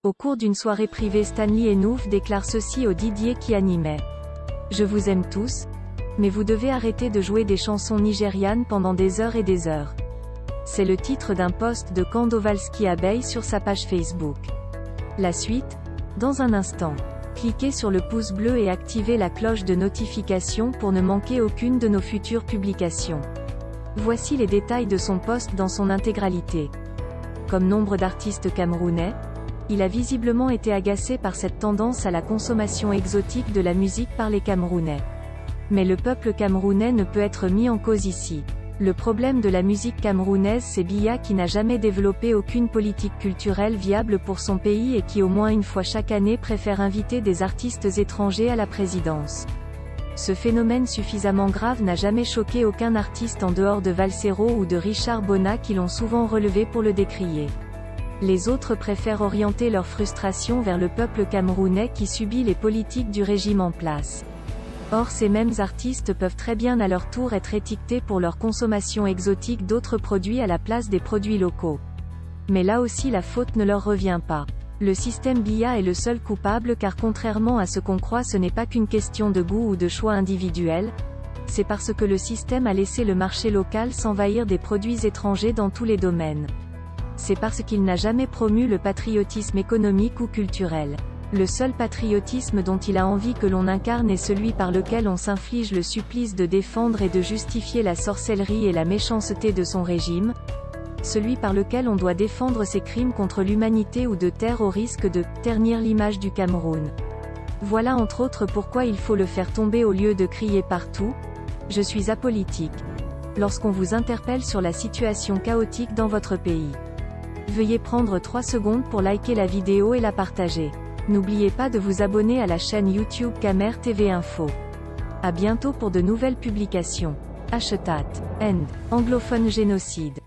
Au cours d'une soirée privée, Stanley Enouf déclare ceci au DJ qui animait. Je vous aime tous, mais vous devez arrêter de jouer des chansons nigérianes pendant des heures et des heures. C'est le titre d'un post de Kandowalski Abeille sur sa page Facebook. La suite, dans un instant. Cliquez sur le pouce bleu et activez la cloche de notification pour ne manquer aucune de nos futures publications. Voici les détails de son post dans son intégralité. Comme nombre d'artistes camerounais, il a visiblement été agacé par cette tendance à la consommation exotique de la musique par les Camerounais. Mais le peuple camerounais ne peut être mis en cause ici. Le problème de la musique camerounaise, c'est Biya qui n'a jamais développé aucune politique culturelle viable pour son pays et qui au moins une fois chaque année préfère inviter des artistes étrangers à la présidence. Ce phénomène suffisamment grave n'a jamais choqué aucun artiste en dehors de Valsero ou de Richard Bona qui l'ont souvent relevé pour le décrier. Les autres préfèrent orienter leur frustration vers le peuple camerounais qui subit les politiques du régime en place. Or ces mêmes artistes peuvent très bien à leur tour être étiquetés pour leur consommation exotique d'autres produits à la place des produits locaux. Mais là aussi la faute ne leur revient pas. Le système Biya est le seul coupable car contrairement à ce qu'on croit, ce n'est pas qu'une question de goût ou de choix individuel, c'est parce que le système a laissé le marché local s'envahir des produits étrangers dans tous les domaines. C'est parce qu'il n'a jamais promu le patriotisme économique ou culturel. Le seul patriotisme dont il a envie que l'on incarne est celui par lequel on s'inflige le supplice de défendre et de justifier la sorcellerie et la méchanceté de son régime, celui par lequel on doit défendre ses crimes contre l'humanité ou de taire au risque de ternir l'image du Cameroun. Voilà entre autres pourquoi il faut le faire tomber au lieu de crier partout « Je suis apolitique » lorsqu'on vous interpelle sur la situation chaotique dans votre pays. Veuillez prendre 3 secondes pour liker la vidéo et la partager. N'oubliez pas de vous abonner à la chaîne YouTube Camer TV Info. À bientôt pour de nouvelles publications. #End. Anglophone génocide.